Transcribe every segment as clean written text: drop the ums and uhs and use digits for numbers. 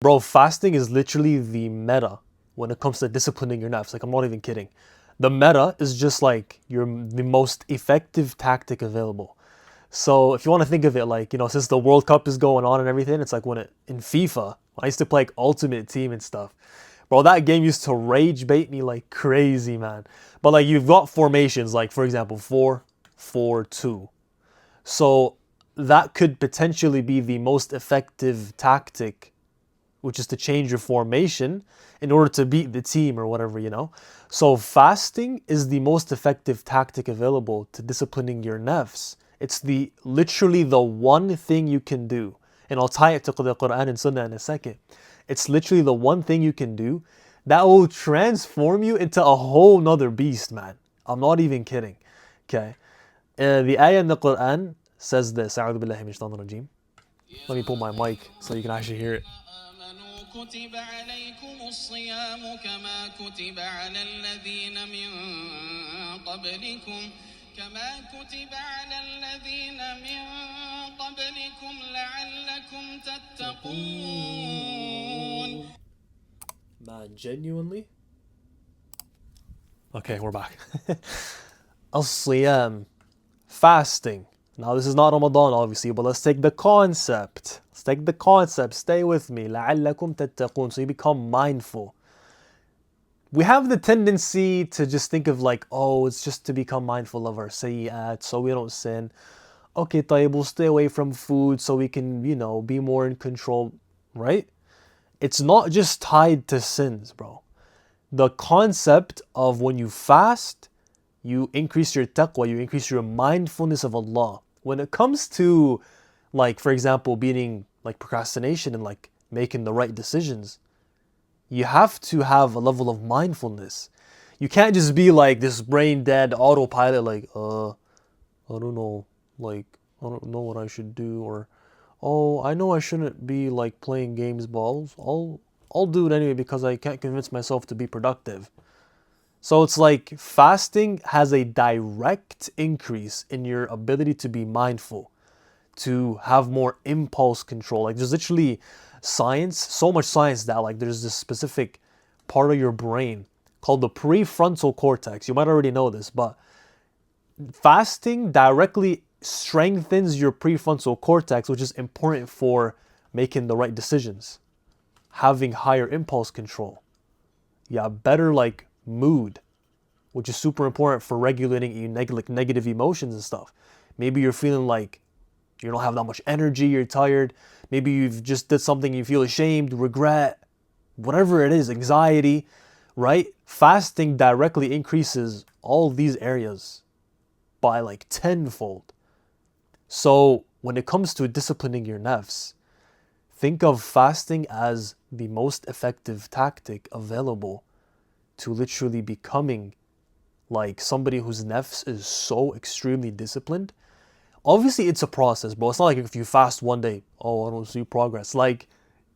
Bro, fasting is literally the meta when it comes to disciplining your nafs. Like, I'm not even kidding. The meta is just like the most effective tactic available. So if you want to think of it like, since the World Cup is going on and everything, it's like in FIFA, I used to play like Ultimate Team and stuff. Bro, that game used to rage bait me like crazy, man. But like you've got formations, like for example, 4-4-2. So that could potentially be the most effective tactic, which is to change your formation in order to beat the team or whatever. So fasting is the most effective tactic available to disciplining your nafs. It's literally the one thing you can do. And I'll tie it to the Quran and Sunnah in a second. It's literally the one thing you can do that will transform you into a whole nother beast, man. I'm not even kidding. Okay. The ayah in the Quran says this. A'udhu billahi minash shaitanir rajeem. Let me pull my mic so you can actually hear it. كتب عليكم الصيام كما كتب على الذين من قبلكم لعلكم تتقون. Man, genuinely? Okay, we're back. As-siyam, fasting. Now this is not Ramadan obviously, but let's take the concept. Stay with me. لعلكم تتقون. So you become mindful. We have the tendency to just think of like, oh, it's just to become mindful of our sayyat so we don't sin. Okay, طيب, we'll stay away from food so we can, be more in control, right? It's not just tied to sins, bro. The concept of when you fast, you increase your taqwa, you increase your mindfulness of Allah. When it comes to, like, for example, beating like procrastination and like making the right decisions, you have to have a level of mindfulness. You can't just be like this brain dead autopilot, like, I don't know, like, I don't know what I should do, or, oh, I know I shouldn't be like playing games, balls. I'll do it anyway because I can't convince myself to be productive. So it's like fasting has a direct increase in your ability to be mindful, to have more impulse control. Like there's literally science, so much science that like there's this specific part of your brain called the prefrontal cortex. You might already know this, but fasting directly strengthens your prefrontal cortex, which is important for making the right decisions, having higher impulse control. Yeah, better like mood, which is super important for regulating negative emotions and stuff. Maybe you're feeling like you don't have that much energy, you're tired. Maybe you've just did something you feel ashamed, regret, whatever it is, anxiety, right? Fasting directly increases all these areas by like tenfold. So when it comes to disciplining your nafs, think of fasting as the most effective tactic available to literally becoming like somebody whose nafs is so extremely disciplined. Obviously, it's a process, bro. It's not like if you fast one day, oh, I don't see progress. Like,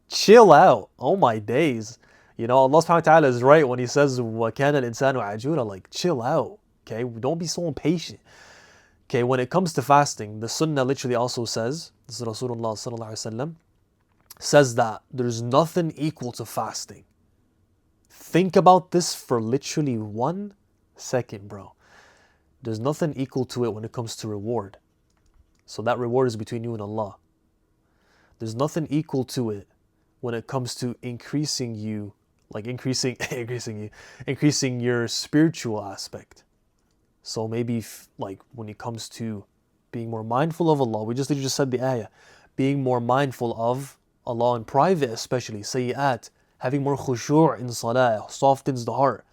chill out. Oh my days. Allah subhanahu wa ta'ala is right when he says, وَكَانَ الْإِنسَانُ عَجُولًا. Like, chill out. Okay? Don't be so impatient. Okay, when it comes to fasting, the sunnah literally also says, this is Rasulullah sallallahu alaihi wasallam, says that there's nothing equal to fasting. Think about this for literally 1 second, bro. There's nothing equal to it when it comes to reward. So that reward is between you and Allah. There's nothing equal to it when it comes to increasing you, like increasing your spiritual aspect. So maybe like when it comes to being more mindful of Allah, we just said the ayah, being more mindful of Allah in private, especially sayyat, having more khushu' in salah, softens the heart.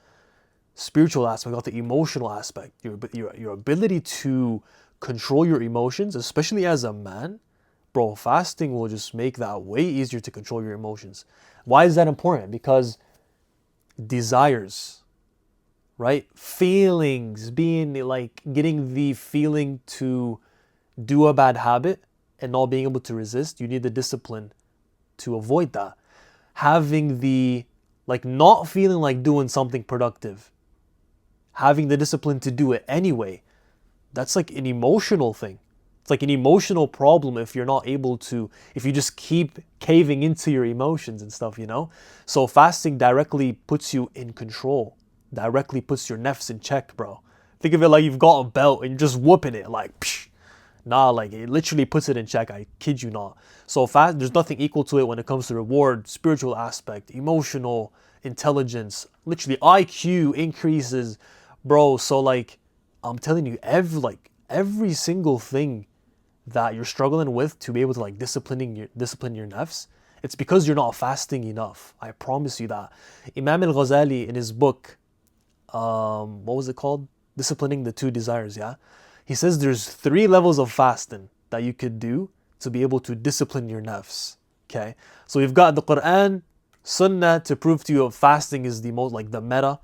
Spiritual aspect, not the emotional aspect, your ability to control your emotions, especially as a man, bro, fasting will just make that way easier to control your emotions. Why is that important? Because desires, right? Feelings, being like getting the feeling to do a bad habit and not being able to resist, you need the discipline to avoid that. Having the, like, not feeling like doing something productive, having the discipline to do it anyway, that's like an emotional thing. It's like an emotional problem if you're not able to, if you just keep caving into your emotions and stuff, you know? So fasting directly puts you in control, directly puts your nafs in check, bro. Think of it like you've got a belt and you're just whooping it, like, psh. Nah, like it literally puts it in check, I kid you not. So fast, there's nothing equal to it when it comes to reward, spiritual aspect, emotional intelligence, literally IQ increases, bro. So like, I'm telling you, every single thing that you're struggling with to be able to like discipline your nafs, it's because you're not fasting enough. I promise you that. Imam al-Ghazali in his book, what was it called? Disciplining the Two Desires, yeah? He says there's 3 levels of fasting that you could do to be able to discipline your nafs. Okay? So we've got the Quran, Sunnah to prove to you that fasting is the most like the meta.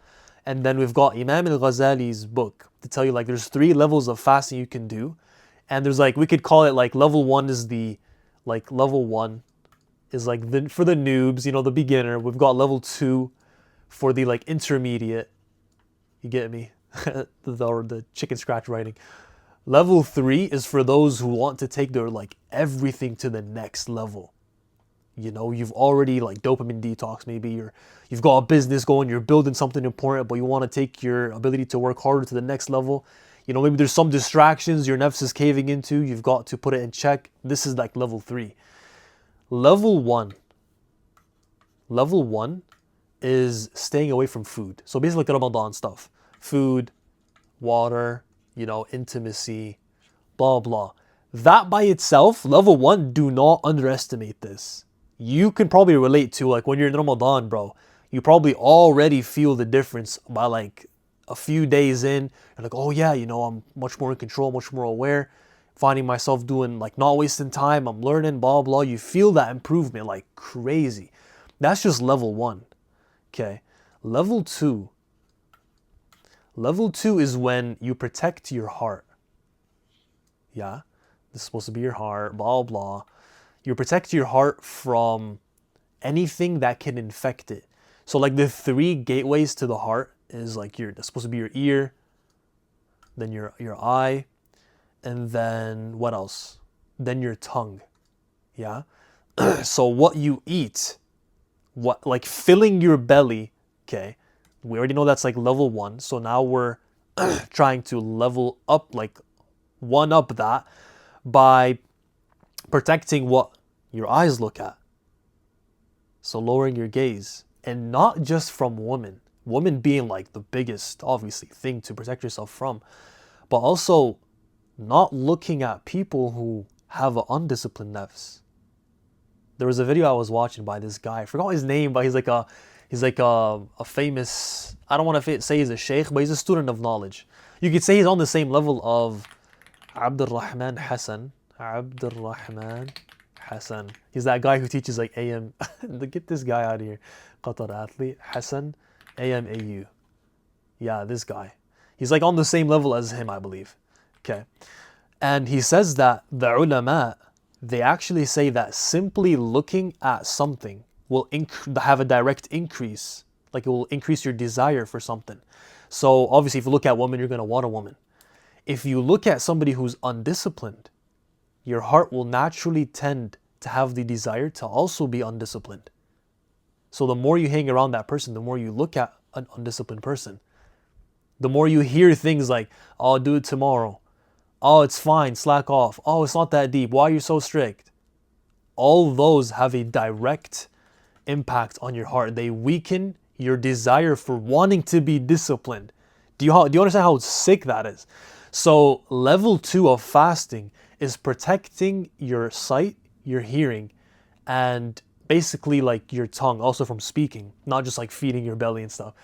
And then we've got Imam al-Ghazali's book to tell you like there's 3 levels of fasting you can do. And there's like, we could call it like level 1 is the, like level 1 is like the, for the noobs, you know, the beginner. We've got level 2 for the like intermediate. You get me? the chicken scratch writing. Level 3 is for those who want to take their like everything to the next level. You know, you've already like dopamine detox, maybe you've got a business going, you're building something important, but you want to take your ability to work harder to the next level. You know, maybe there's some distractions your nafs is caving into, you've got to put it in check. This is like level 3. Level 1 is staying away from food. So basically like the Ramadan stuff. Food, water, you know, intimacy, blah, blah. That by itself, level 1, do not underestimate this. You can probably relate to like when you're in Ramadan, bro. You probably already feel the difference by like a few days in. You're like, oh yeah, you know, I'm much more in control, much more aware. Finding myself doing like not wasting time. I'm learning, blah, blah. You feel that improvement like crazy. That's just level 1. Okay. Level 2 is when you protect your heart. Yeah, this is supposed to be your heart, blah, blah. You protect your heart from anything that can infect it. So like the 3 gateways to the heart is like that's supposed to be your ear, then your eye, and then what else? Then your tongue. Yeah. So what you eat, what like filling your belly, okay? We already know that's like level 1. So now we're trying to level up, like 1 up that by protecting what your eyes look at. So lowering your gaze, and not just from women. Women being like the biggest, obviously, thing to protect yourself from, but also not looking at people who have an undisciplined nafs. There was a video I was watching by this guy. I forgot his name, but he's like a famous. I don't want to say he's a sheikh, but he's a student of knowledge. You could say he's on the same level of Abdurrahman Hassan. Abdurrahman Hassan. He's that guy who teaches like AM. Get this guy out of here. Qatar athlete. Hassan. AMAU. Yeah, this guy. He's like on the same level as him, I believe. Okay. And he says that the ulama, they actually say that simply looking at something will have a direct increase. Like it will increase your desire for something. So obviously if you look at women, you're going to want a woman. If you look at somebody who's undisciplined, your heart will naturally tend to have the desire to also be undisciplined. So the more you hang around that person, the more you look at an undisciplined person, the more you hear things like, oh, I'll do it tomorrow. Oh, it's fine, slack off. Oh, it's not that deep. Why are you so strict? All those have a direct impact on your heart. They weaken your desire for wanting to be disciplined. Do you understand how sick that is? So level 2 of fasting is protecting your sight, your hearing, and basically like your tongue, also from speaking, not just like feeding your belly and stuff.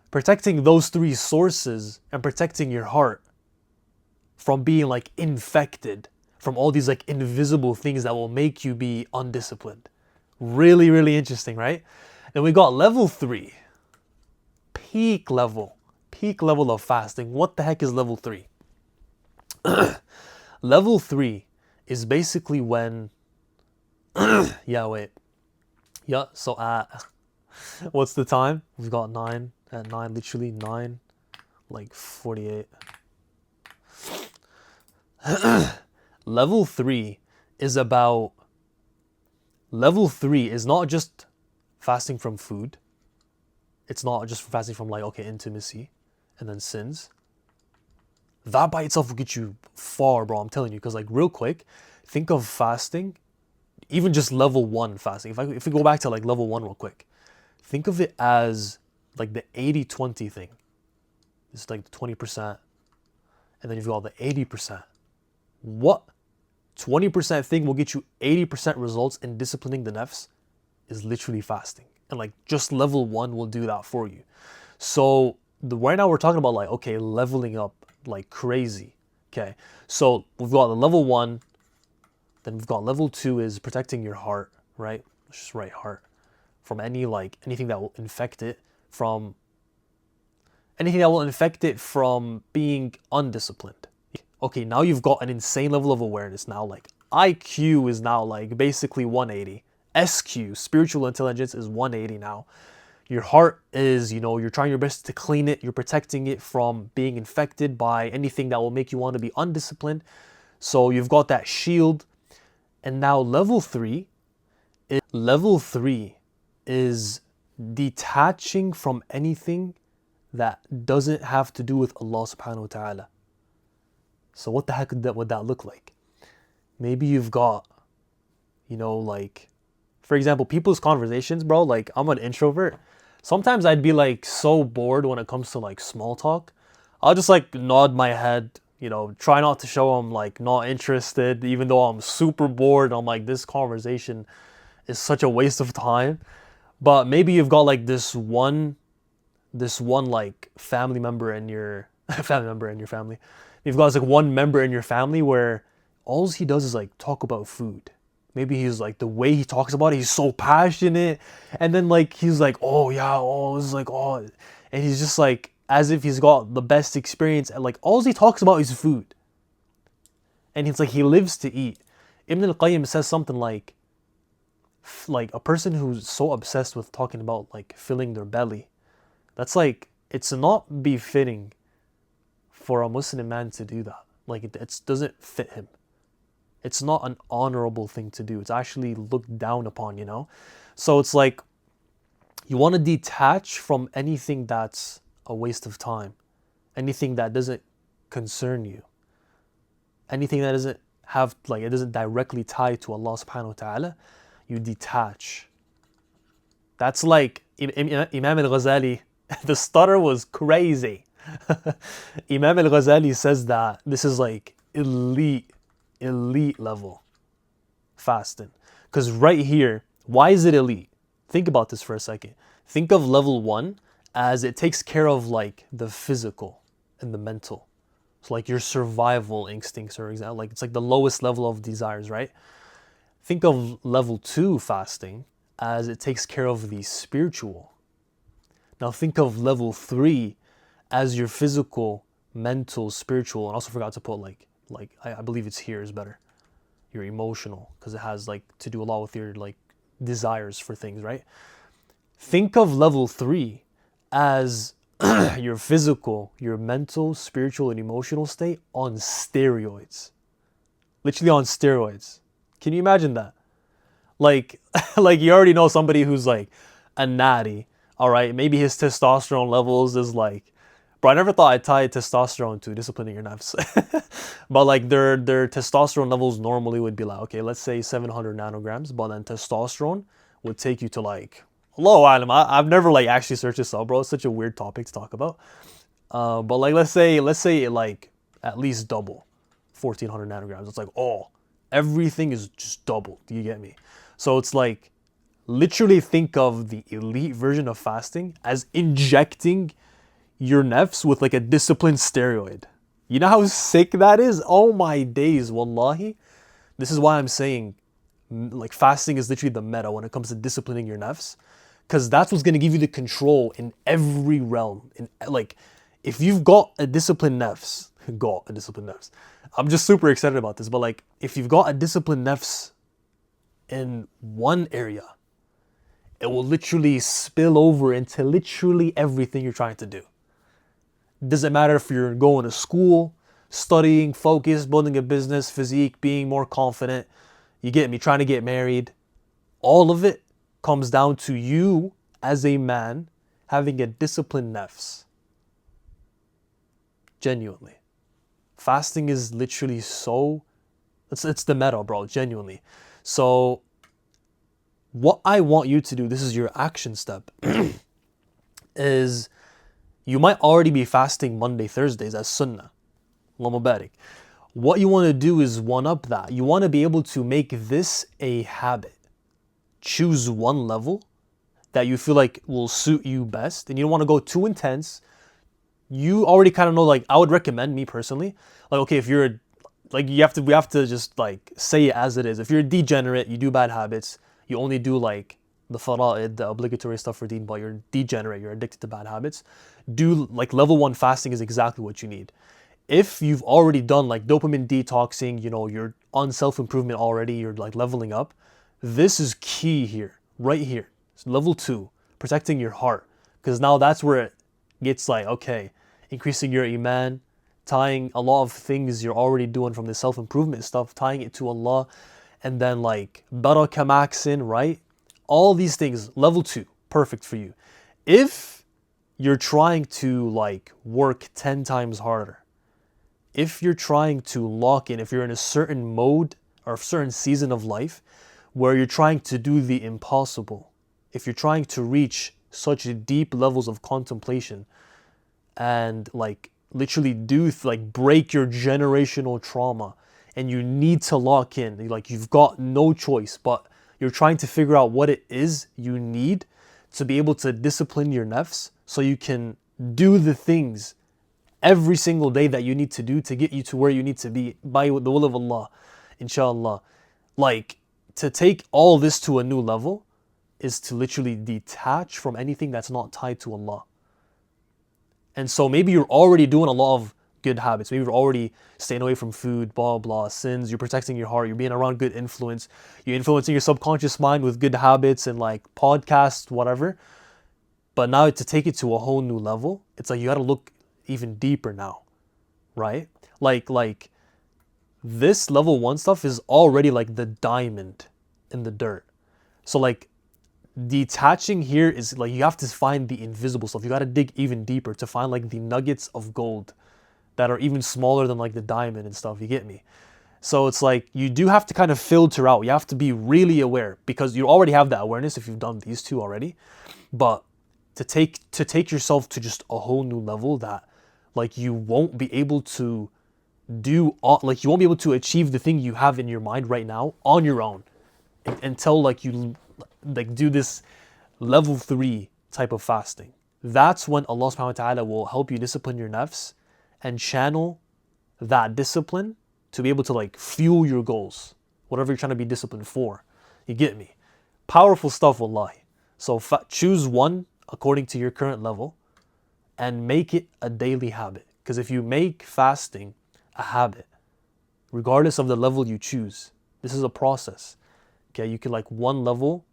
Protecting those 3 sources and protecting your heart from being like infected from all these like invisible things that will make you be undisciplined. Really, really interesting, right? Then we got level 3, peak level of fasting. What the heck is level 3? Level 3 is basically when, so what's the time? We've got 9, at 9, literally 9, like 48. Level 3 is about, level 3 is not just fasting from food. It's not just fasting from like, okay, intimacy and then sins. That by itself will get you far, bro. I'm telling you. Because like real quick, think of fasting, even just level 1 fasting. If we go back to like level 1 real quick, think of it as like the 80-20 thing. It's like the 20%. And then you've got the 80%. What 20% thing will get you 80% results in disciplining the nafs is literally fasting. And like just level 1 will do that for you. So right now we're talking about like, okay, leveling up like crazy. Okay, so we've got the level 1, then we've got level 2 is protecting your heart, right? Let's just write heart from anything that will infect it from being undisciplined. Okay, now you've got an insane level of awareness. Now like IQ is now like basically 180. SQ, spiritual intelligence, is 180 now. Your heart is, you're trying your best to clean it. You're protecting it from being infected by anything that will make you want to be undisciplined. So you've got that shield. And now level 3 is detaching from anything that doesn't have to do with Allah subhanahu wa ta'ala. So what the heck would that look like? Maybe you've got, like, for example, people's conversations, bro. Like, I'm an introvert. Sometimes I'd be like so bored when it comes to like small talk. I'll just like nod my head, try not to show I'm like not interested, even though I'm super bored. I'm like, this conversation is such a waste of time. But maybe you've got like this one like family member in your family. You've got like one member in your family where all he does is like talk about food. Maybe he's like, the way he talks about it, he's so passionate. And then like, he's like, oh yeah, oh, this is like, oh. And he's just like, as if he's got the best experience. And like, all he talks about is food. And it's like, he lives to eat. Ibn al-Qayyim says something like a person who's so obsessed with talking about like filling their belly, that's like, it's not befitting for a Muslim man to do that. Like, it doesn't fit him. It's not an honorable thing to do. It's actually looked down upon. So it's like, you want to detach from anything that's a waste of time, anything that doesn't concern you, anything that doesn't have, like, it doesn't directly tie to Allah subhanahu wa ta'ala. You detach. That's like Imam al-Ghazali. The stutter was crazy. Imam al-Ghazali says that this is like elite level fasting. Because right here, why is it elite? Think about this for a second. Think of level 1 as it takes care of like the physical and the mental. So like your survival instincts, for example, like it's like the lowest level of desires, right? Think of level 2 fasting as it takes care of the spiritual. Now think of level 3 as your physical, mental, spiritual, and also forgot to put like I believe it's here is better. Your emotional, because it has like to do a lot with your like desires for things, right? Think of level 3 as your physical, your mental, spiritual, and emotional state on steroids. Literally on steroids. Can you imagine that? Like, like you already know somebody who's like a natty, all right? Maybe his testosterone levels is like, bro, I never thought I'd tie testosterone to disciplining your nafs. But like their testosterone levels normally would be like, okay, let's say 700 nanograms, but then testosterone would take you to like, Allahu alam. I've never like actually searched this up, bro. It's such a weird topic to talk about. But like let's say it like at least double, 1400 nanograms. It's like, oh, everything is just double. Do you get me? So it's like, literally think of the elite version of fasting as injecting your nafs with like a disciplined steroid. You know how sick that is? Oh my days, wallahi. This is why I'm saying like fasting is literally the meta when it comes to disciplining your nafs, because that's what's going to give you the control in every realm. In like, if you've got a disciplined nafs, I'm just super excited about this, but like if you've got a disciplined nafs in one area, it will literally spill over into literally everything you're trying to do. Doesn't matter if you're going to school, studying, focus, building a business, physique, being more confident. You get me? Trying to get married. All of it comes down to you as a man having a disciplined nafs. Genuinely. Fasting is literally so... It's the meta, bro. Genuinely. So what I want you to do, this is your action step, is you might already be fasting Monday, Thursdays as sunnah. Allah Mubarak. What you want to do is one up that. You want to be able to make this a habit. Choose one level that you feel like will suit you best, and you don't want to go too intense. You already kind of know, like, I would recommend, me personally, like, okay, if you're like, we have to just like say it as it is. If you're a degenerate, you do bad habits, you only do like the fara'id, the obligatory stuff for deen, but you're degenerate, you're addicted to bad habits, do like level 1 fasting is exactly what you need. If you've already done like dopamine detoxing, you know, you're on self-improvement already, you're like leveling up, this is key here, right here. It's level 2, protecting your heart. Because now that's where it gets like, okay, increasing your iman, tying a lot of things you're already doing from the self-improvement stuff, tying it to Allah, and then like barakah maxin, right? All these things, level 2, perfect for you. If you're trying to like work 10 times harder, if you're trying to lock in, if you're in a certain mode or a certain season of life where you're trying to do the impossible, if you're trying to reach such deep levels of contemplation and like literally do like break your generational trauma, and you need to lock in, like you've got no choice, but you're trying to figure out what it is you need to be able to discipline your nafs so you can do the things every single day that you need to do to get you to where you need to be by the will of Allah, inshallah. Like, to take all this to a new level is to literally detach from anything that's not tied to Allah. And so maybe you're already doing a lot of good habits. Maybe you're already staying away from food, blah, blah, sins. You're protecting your heart. You're being around good influence. You're influencing your subconscious mind with good habits and like podcasts, whatever. But now to take it to a whole new level, it's like you got to look even deeper now, right? Like this level 1 stuff is already like the diamond in the dirt. So like detaching here is like you have to find the invisible stuff. You got to dig even deeper to find like the nuggets of gold that are even smaller than like the diamond and stuff. You get me? So it's like you do have to kind of filter out. You have to be really aware because you already have that awareness if you've done these two already. But to take yourself to just a whole new level that like you won't be able to do, like you won't be able to achieve the thing you have in your mind right now on your own until like you like do this level 3 type of fasting. That's when Allah subhanahu wa ta'ala will help you discipline your nafs and channel that discipline to be able to like fuel your goals, whatever you're trying to be disciplined for. You get me? Powerful stuff, wallahi. So choose one according to your current level and make it a daily habit. Because if you make fasting a habit, regardless of the level you choose, this is a process. Okay, you can like one level.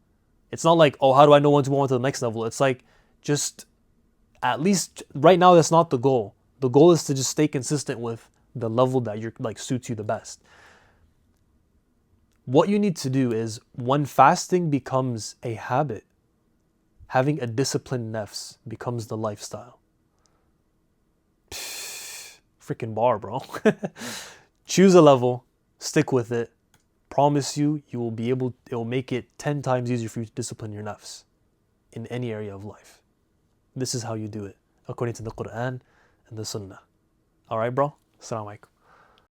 It's not like, oh, how do I know when to move on to the next level? It's like, just at least right now, that's not the goal. The goal is to just stay consistent with the level that you're like suits you the best. What you need to do is when fasting becomes a habit, having a disciplined nafs becomes the lifestyle. Freaking bar, bro. Choose a level, stick with it. Promise you, you will be able, it will make it 10 times easier for you to discipline your nafs in any area of life. This is how you do it, according to the Quran and the Sunnah. Alright, bro? Assalamu alaikum.